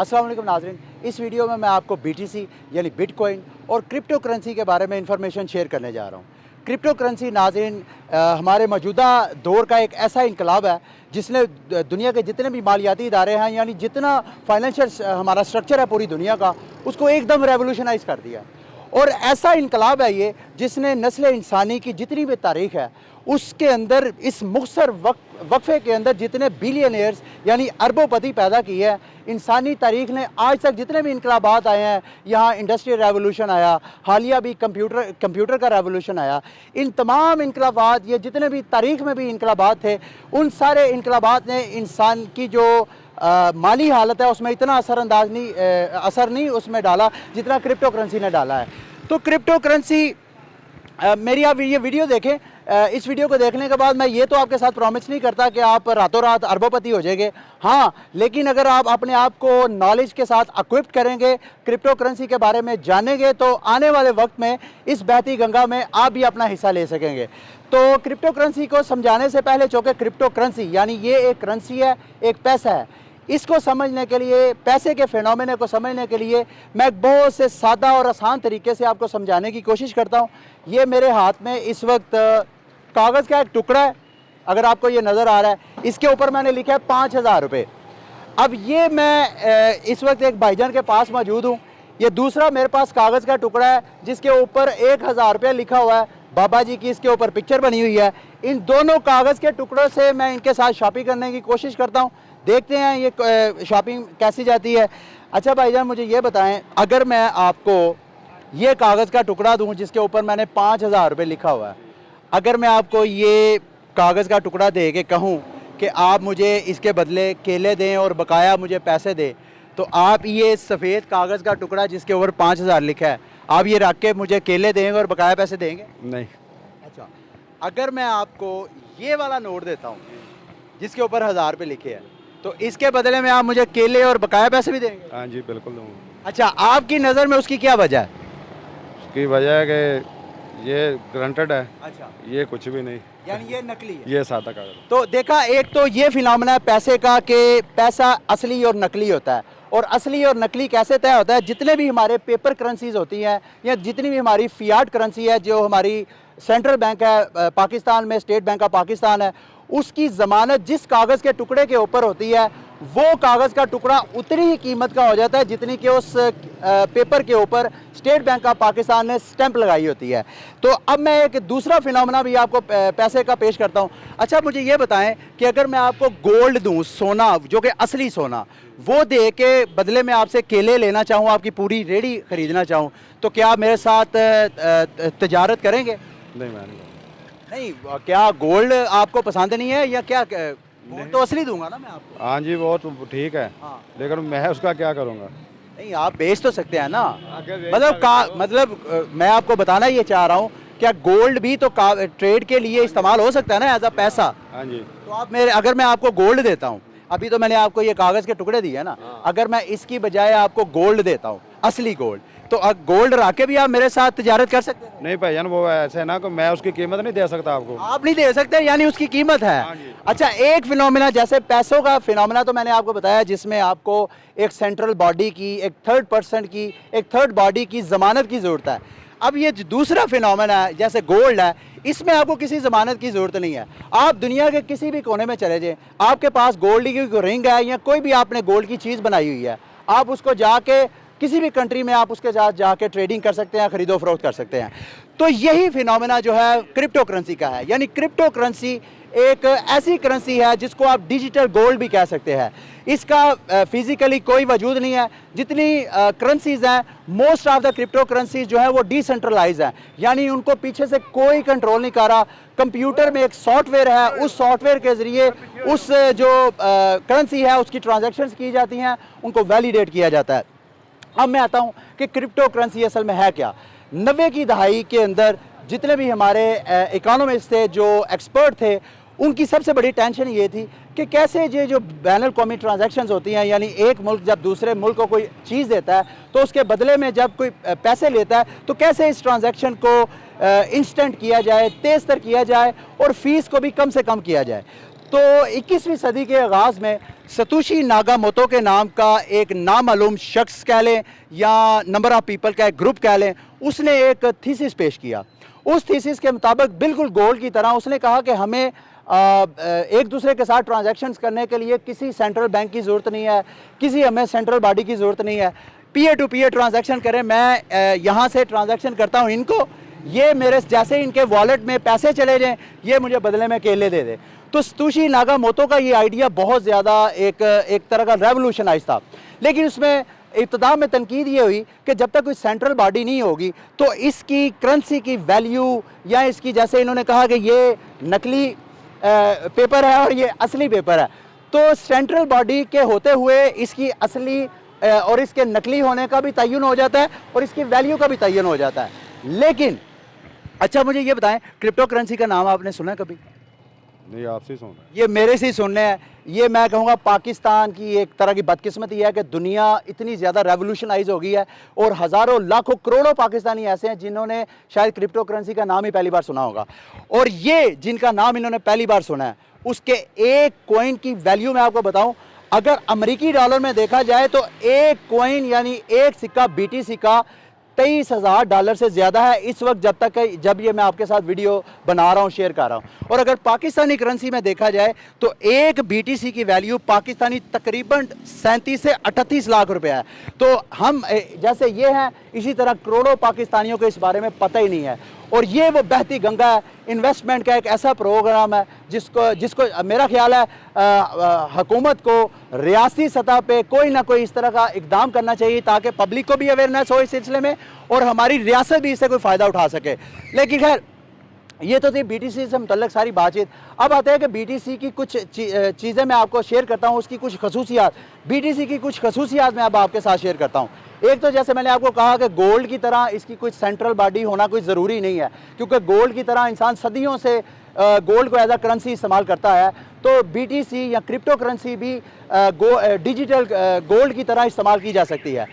अस्सलाम वालेकुम नाज़रीन, इस वीडियो में मैं आपको BTC यानी बिटकॉइन और क्रिप्टो करेंसी के बारे में इंफॉर्मेशन शेयर करने जा रहा हूँ। क्रिप्टो करेंसी नाज़रीन हमारे मौजूदा दौर का एक ऐसा इनकलाब है जिसने दुनिया के जितने भी मालियाती इदारे हैं यानी जितना फाइनेंशियल हमारा स्ट्रक्चर है पूरी दुनिया का, उसको एकदम रेवोल्यूशनाइज़ कर दिया। और ऐसा इनकलाब है ये जिसने नस्ल इंसानी की जितनी भी तारीख़ है उसके अंदर इस मुख्तसर वक्फे के अंदर जितने बिलियनियर्स यानी अरबोपति पैदा किए हैं। इंसानी तारीख़ ने आज तक जितने भी इनकलाबात आए हैं, यहाँ इंडस्ट्रियल रेवोल्यूशन आया, हालिया भी कंप्यूटर का रेवोल्यूशन आया, इन तमाम इनकलाबात ये जितने भी तारीख़ में भी इनकलाबात थे, उन सारे इनकलाबात ने इंसान की जो माली हालत है उसमें इतना असर नहीं उसमें डाला जितना क्रिप्टो करेंसी ने डाला है। तो क्रिप्टो करेंसी मेरी आप ये वीडियो देखें। इस वीडियो को देखने के बाद मैं ये तो आपके साथ प्रॉमिस नहीं करता कि आप रातों रात अरबोपति हो जाएंगे, हाँ, लेकिन अगर आप अपने आप को नॉलेज के साथ इक्विप्ड करेंगे, क्रिप्टो करेंसी के बारे में जानेंगे, तो आने वाले वक्त में इस बहती गंगा में आप भी अपना हिस्सा ले सकेंगे। तो क्रिप्टो करेंसी को समझाने से पहले, चूँकि क्रिप्टो करेंसी यानी ये एक करेंसी है, एक पैसा है, इसको समझने के लिए, पैसे के फिनोमेना को समझने के लिए मैं बहुत से सादा और आसान तरीके से आपको समझाने की कोशिश करता हूँ। ये मेरे हाथ में इस वक्त कागज़ का एक टुकड़ा है, अगर आपको ये नज़र आ रहा है, इसके ऊपर मैंने लिखा है 5000 रुपये। अब ये मैं इस वक्त एक भाईजान के पास मौजूद हूँ। ये दूसरा मेरे पास कागज़ का टुकड़ा है जिसके ऊपर 1000 रुपये लिखा हुआ है, बाबा जी की इसके ऊपर पिक्चर बनी हुई है। इन दोनों कागज़ के टुकड़ों से मैं इनके साथ शॉपिंग करने की कोशिश करता हूँ। देखते हैं ये शॉपिंग कैसी जाती है। अच्छा भाईजान, मुझे ये बताएं, अगर मैं आपको ये कागज़ का टुकड़ा दूं जिसके ऊपर मैंने 5000 रुपये लिखा हुआ है, अगर मैं आपको ये कागज़ का टुकड़ा दे के कहूँ कि आप मुझे इसके बदले केले दें और बकाया मुझे पैसे दें, तो आप ये सफ़ेद कागज़ का टुकड़ा जिसके ऊपर 5000 लिखा है, आप ये रख के मुझे केले देंगे और बकाया पैसे देंगे? नहीं। अच्छा, अगर मैं आपको ये वाला नोट देता हूँ जिसके ऊपर 1000 रुपये लिखे हैं, तो इसके बदले में आप मुझे केले और बकाया पैसे भी देंगे? हाँ जी, बिल्कुल दूँगा। अच्छा, आपकी नज़र में उसकी क्या वजह है? उसकी वजह है कि ये ग्रांटेड है। अच्छा, ये कुछ भी नहीं, यानी ये नकली है। ये सादा कागज। तो देखा, एक तो ये फिनोमेना है पैसे का कि पैसा असली और नकली होता है। और असली और नकली कैसे तय होता है? जितने भी हमारे पेपर करेंसीज होती हैं या जितनी भी हमारी फियाट करेंसी है, जो हमारी सेंट्रल बैंक है पाकिस्तान में, स्टेट बैंक ऑफ पाकिस्तान है, उसकी ज़मानत जिस कागज़ के टुकड़े के ऊपर होती है, वो कागज़ का टुकड़ा उतनी ही कीमत का हो जाता है जितनी कि उस पेपर के ऊपर स्टेट बैंक ऑफ पाकिस्तान ने स्टैंप लगाई होती है। तो अब मैं एक दूसरा फिनोमेना भी आपको पैसे का पेश करता हूँ। अच्छा, मुझे ये बताएं कि अगर मैं आपको गोल्ड दूँ, सोना, जो कि असली सोना, वो दे के बदले में आपसे केले लेना चाहूँ, आपकी पूरी रेडी ख़रीदना चाहूँ, तो क्या आप मेरे साथ तजारत करेंगे? नहीं, मैं नहीं। क्या गोल्ड आपको पसंद नहीं है या क्या? गोल्ड तो असली दूंगा ना मैं आपको। हाँ जी, वो तो ठीक है, हाँ। लेकिन मैं उसका क्या करूँगा? नहीं, आप बेच तो सकते हैं ना। मतलब मैं आपको बताना ये चाह रहा हूँ, क्या गोल्ड भी तो ट्रेड के लिए इस्तेमाल हो सकता है ना, एज अ पैसा? हाँ जी। तो आप अगर मैं आपको गोल्ड देता हूँ, अभी तो मैंने आपको ये कागज़ के टुकड़े दिए ना, अगर मैं इसकी बजाय आपको गोल्ड देता हूँ, असली गोल्ड, तो गोल्ड रख के भी आप मेरे साथ तिजारत कर सकते हैं? नहीं भाईजान, वो ऐसे है ना कि मैं उसकी कीमत नहीं दे सकता आपको। आप नहीं दे सकते, यानी उसकी कीमत है। हाँ जी। अच्छा, एक फिनोमेना जैसे पैसों का फिनोमेना तो मैंने आपको बताया, जिसमें आपको एक सेंट्रल बॉडी की, एक थर्ड बॉडी की ज़मानत की ज़रूरत है। अब ये दूसरा फिनोमेना है जैसे गोल्ड है, इसमें आपको किसी ज़मानत की ज़रूरत नहीं है। आप दुनिया के किसी भी कोने में चले जाएं, आपके पास गोल्ड की कोई रिंग है या कोई भी आपने गोल्ड की चीज़ बनाई हुई है, आप उसको जाके किसी भी कंट्री में आप उसके साथ जाके ट्रेडिंग कर सकते हैं, खरीदो फरोख्त कर सकते हैं। तो यही फिनोमेना जो है क्रिप्टो करेंसी का है। यानी क्रिप्टो करेंसी एक ऐसी करेंसी है जिसको आप डिजिटल गोल्ड भी कह सकते हैं। इसका फिजिकली कोई वजूद नहीं है। जितनी करेंसीज हैं, most of the crypto currencies जो है वो डिसेंट्रलाइज हैं, यानी उनको पीछे से कोई कंट्रोल नहीं कर रहा। कंप्यूटर में एक सॉफ्टवेयर है, उस सॉफ्टवेयर के ज़रिए उस जो करेंसी है उसकी ट्रांजेक्शन्स की जाती हैं, उनको वैलिडेट किया जाता है। अब मैं आता हूँ कि क्रिप्टो करेंसी असल में है क्या। 90 की दहाई के अंदर जितने भी हमारे इकोनॉमिस्ट थे, जो एक्सपर्ट थे, उनकी सबसे बड़ी टेंशन ये थी कि कैसे ये जो बैनुल कौमी ट्रांजैक्शंस होती हैं, यानी एक मुल्क जब दूसरे मुल्क को कोई चीज़ देता है तो उसके बदले में जब कोई पैसे लेता है तो कैसे इस ट्रांजैक्शन को इंस्टेंट किया जाए, तेज़ तर किया जाए और फ़ीस को भी कम से कम किया जाए। तो 21वीं सदी के आगाज़ में सतोशी नाकामोटो के नाम का एक नामालूम शख्स कह लें या नंबर ऑफ़ पीपल का एक ग्रुप कह लें, उसने एक थीसिस पेश किया। उस थीसिस के मुताबिक बिल्कुल गोल्ड की तरह उसने कहा कि हमें एक दूसरे के साथ ट्रांजैक्शंस करने के लिए किसी सेंट्रल बैंक की ज़रूरत नहीं है, किसी हमें सेंट्रल बॉडी की ज़रूरत नहीं है। पीयर टू पीयर ट्रांजैक्शन करें, मैं यहाँ से ट्रांजैक्शन करता हूँ इनको, ये मेरे जैसे इनके वॉलेट में पैसे चले जाएं, ये मुझे बदले में केले दे दे। तो सतोशी नाकामोटो का ये आइडिया बहुत ज़्यादा एक तरह का रेवोल्यूशनाइज था, लेकिन उसमें इब्तिदा में तनकीद ये हुई कि जब तक कोई सेंट्रल बॉडी नहीं होगी तो इसकी करेंसी की वैल्यू या इसकी, जैसे इन्होंने कहा कि ये नकली पेपर है और ये असली पेपर है, तो सेंट्रल बॉडी के होते हुए इसकी असली और इसके नकली होने का भी तयन हो जाता है और इसकी वैल्यू का भी तयन हो जाता है। लेकिन अच्छा मुझे ये बताएं, क्रिप्टो करेंसी का नाम आपने सुना कभी? नहीं, आपसे सुन रहे ये मेरे से ही सुनने हैं। ये मैं कहूँगा पाकिस्तान की एक तरह की बदकिस्मती है कि दुनिया इतनी ज़्यादा रेवोल्यूशनाइज हो गई है और हज़ारों लाखों करोड़ों पाकिस्तानी ऐसे हैं जिन्होंने शायद क्रिप्टो करेंसी का नाम ही पहली बार सुना होगा। और ये जिनका नाम इन्होंने पहली बार सुना है, उसके एक कॉइन की वैल्यू मैं आपको बताऊं, अगर अमेरिकी डॉलर में देखा जाए तो एक कॉइन यानी एक सिक्का BTC का $23,000 से ज़्यादा है इस वक्त, जब ये मैं आपके साथ वीडियो बना रहा हूँ, शेयर कर रहा हूँ। और अगर पाकिस्तानी करेंसी में देखा जाए तो एक BTC की वैल्यू पाकिस्तानी तकरीबन 37 से 38 लाख रुपया है। तो हम जैसे ये हैं, इसी तरह करोड़ों पाकिस्तानियों को इस बारे में पता ही नहीं है। और ये वो बहती गंगा है, इन्वेस्टमेंट का एक ऐसा प्रोग्राम है जिसको मेरा ख्याल है हुकूमत को रियासती सतह पे कोई ना कोई इस तरह का इकदाम करना चाहिए ताकि पब्लिक को भी अवेयरनेस हो इस सिलसिले में और हमारी रियासत भी इससे कोई फ़ायदा उठा सके। लेकिन खैर, ये तो थी BTC से मुतल्लिक सारी बातचीत। अब आते हैं कि BTC की कुछ चीज़ें मैं आपको शेयर करता हूँ, उसकी कुछ खसूसियात, BTC की कुछ खसूसियात मैं अब आपके साथ शेयर करता हूँ। एक तो जैसे मैंने आपको कहा कि गोल्ड की तरह इसकी कोई सेंट्रल बॉडी होना कोई ज़रूरी नहीं है, क्योंकि गोल्ड की तरह इंसान सदियों से गोल्ड को एज अ करेंसी इस्तेमाल करता है। तो BTC या क्रिप्टो करेंसी भी डिजिटल गोल्ड की तरह इस्तेमाल की जा सकती है।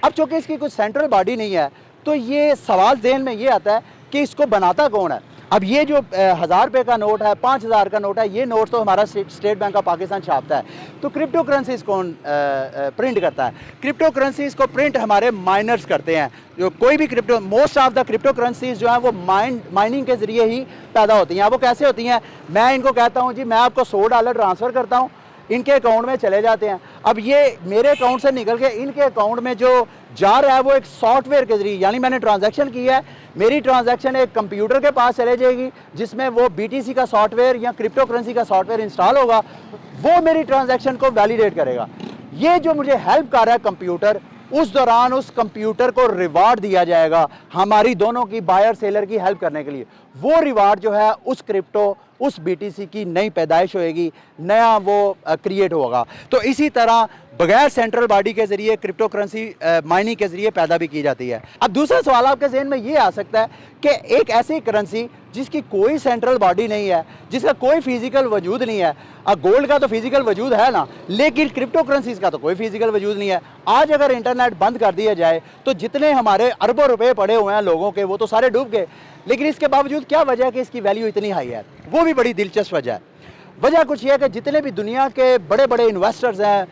अब चूँकि इसकी कोई सेंट्रल बॉडी नहीं है तो ये सवाल ज़हन में ये आता है कि इसको बनाता कौन है। अब ये जो 1000 रुपये का नोट है, 5000 का नोट है, ये नोट तो हमारा स्टेट बैंक ऑफ पाकिस्तान छापता है। तो क्रिप्टो करेंसीज कौन प्रिंट करता है? क्रिप्टो करेंसीज को प्रिंट हमारे माइनर्स करते हैं। जो कोई भी crypto, most of the crypto currencies जो हैं वो माइनिंग के ज़रिए ही पैदा होती हैं। वो कैसे होती हैं? मैं इनको कहता हूँ जी मैं आपको $100 ट्रांसफ़र करता हूँ, इनके अकाउंट में चले जाते हैं। अब ये मेरे अकाउंट से निकल के इनके अकाउंट में जो जा रहा है वो एक सॉफ्टवेयर के जरिए, यानी मैंने ट्रांजैक्शन की है, मेरी ट्रांजैक्शन एक कंप्यूटर के पास चले जाएगी जिसमें वो BTC का सॉफ्टवेयर या क्रिप्टो करेंसी का सॉफ्टवेयर इंस्टॉल होगा, वो मेरी ट्रांजैक्शन को वैलिडेट करेगा। ये जो मुझे हेल्प कर रहा है कंप्यूटर, उस दौरान उस कंप्यूटर को रिवार्ड दिया जाएगा हमारी दोनों की, बायर सेलर की हेल्प करने के लिए। वो रिवार्ड जो है उस क्रिप्टो, उस BTC की नई पैदाइश होएगी, नया वो क्रिएट होगा। तो इसी तरह बगैर सेंट्रल बॉडी के ज़रिए क्रिप्टो करेंसी माइनिंग के ज़रिए पैदा भी की जाती है। अब दूसरा सवाल आपके जहन में ये आ सकता है कि एक ऐसी करेंसी जिसकी कोई सेंट्रल बॉडी नहीं है, जिसका कोई फिजिकल वजूद नहीं है, गोल्ड का तो फिजिकल वजूद है ना, लेकिन क्रिप्टो करेंसीज का तो कोई फिजिकल वजूद नहीं है। आज अगर इंटरनेट बंद कर दिया जाए तो जितने हमारे अरबों रुपए पड़े हुए हैं लोगों के, वो तो सारे डूब गए। लेकिन इसके बावजूद क्या वजह है कि इसकी वैल्यू इतनी हाई है? वो भी बड़ी दिलचस्प वजह है। वजह कुछ ये है कि जितने भी दुनिया के बड़े बड़े इन्वेस्टर्स हैं,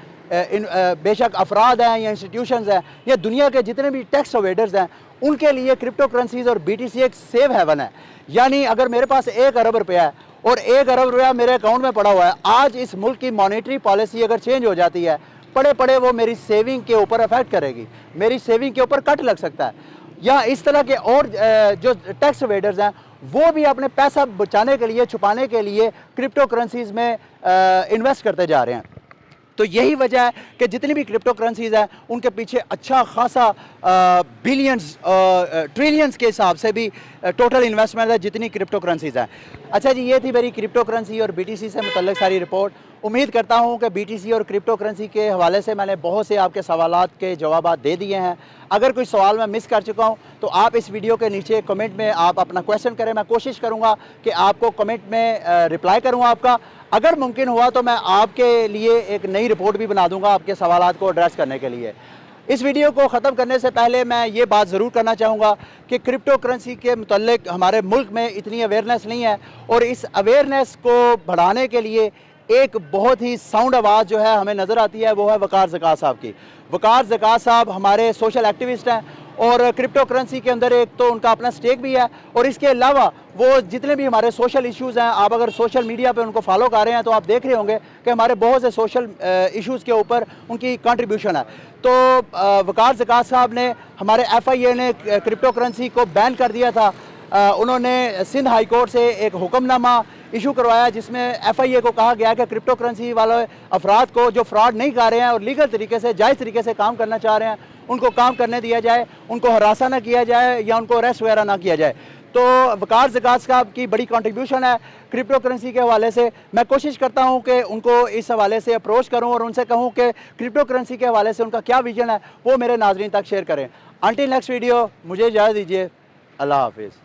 बेशक अफराद हैं या इंस्टीट्यूशंस हैं, या दुनिया के जितने भी टैक्स अवेडर्स हैं, उनके लिए क्रिप्टो करेंसीज और BTC एक सेफ हेवन है। यानी अगर मेरे पास 1 अरब रुपया है और 1 अरब रुपया मेरे अकाउंट में पड़ा हुआ है, आज इस मुल्क की मॉनेटरी पॉलिसी अगर चेंज हो जाती है, पड़े पड़े वो मेरी सेविंग के ऊपर अफेक्ट करेगी, मेरी सेविंग के ऊपर कट लग सकता है। या इस तरह के और जो टैक्स अवेडर्स हैं वो भी अपने पैसा बचाने के लिए, छुपाने के लिए क्रिप्टो करेंसीज में इन्वेस्ट करते जा रहे हैं। तो यही वजह है कि जितनी भी क्रिप्टो करेंसीज हैं उनके पीछे अच्छा खासा बिलियंस ट्रिलियंस के हिसाब से भी टोटल इन्वेस्टमेंट है जितनी क्रिप्टो करेंसीज हैं। अच्छा जी, ये थी मेरी क्रिप्टो करेंसी और BTC से मुतल्लिक सारी रिपोर्ट। उम्मीद करता हूँ कि BTC और क्रिप्टो करेंसी के हवाले से मैंने बहुत से आपके सवालात के जवाब दे दिए हैं। अगर कोई सवाल मैं मिस कर चुका हूँ तो आप इस वीडियो के नीचे कमेंट में आप अपना क्वेश्चन करें, मैं कोशिश करूँगा कि आपको कमेंट में रिप्लाई करूँ आपका। अगर मुमकिन हुआ तो मैं आपके लिए एक नई रिपोर्ट भी बना दूँगा आपके सवालात को एड्रेस करने के लिए। इस वीडियो को ख़त्म करने से पहले मैं ये बात ज़रूर करना चाहूँगा कि क्रिप्टो करेंसी के मुतल्लिक हमारे मुल्क में इतनी अवेयरनेस नहीं है और इस अवेयरनेस को बढ़ाने के लिए एक बहुत ही साउंड आवाज़ जो है हमें नज़र आती है, वो है वकार ज़कात साहब की। वकार ज़कात साहब हमारे सोशल एक्टिविस्ट हैं और क्रिप्टो करेंसी के अंदर एक तो उनका अपना स्टेक भी है, और इसके अलावा वो जितने भी हमारे सोशल इश्यूज़ हैं, आप अगर सोशल मीडिया पे उनको फॉलो कर रहे हैं तो आप देख रहे होंगे कि हमारे बहुत से सोशल इश्यूज़ के ऊपर उनकी कंट्रीब्यूशन है। तो वकार ज़कात साहब ने, हमारे FIA ने क्रिप्टो करेंसी को बैन कर दिया था। उन्होंने सिंध हाई कोर्ट से एक हुक्मनामा इशू करवाया जिसमें FIA को कहा गया कि क्रिप्टो करेंसी वाले अफराद को जो फ्रॉड नहीं कर रहे हैं और लीगल तरीके से, जायज़ तरीके से काम करना चाह रहे हैं, उनको काम करने दिया जाए, उनको हरासा ना किया जाए या उनको अरेस्ट वगैरह ना किया जाए। तो वकार ज़कात साहब की बड़ी कंट्रीब्यूशन है क्रिप्टो करेंसी के हवाले से। मैं कोशिश करता हूं कि उनको इस हवाले से अप्रोच करूं और उनसे कहूं कि क्रिप्टो करेंसी के हवाले से उनका क्या विजन है वो मेरे नाजरीन तक शेयर करें। अंटिल नेक्स्ट वीडियो, मुझे इजाज़त दीजिए। अल्लाह हाफिज़।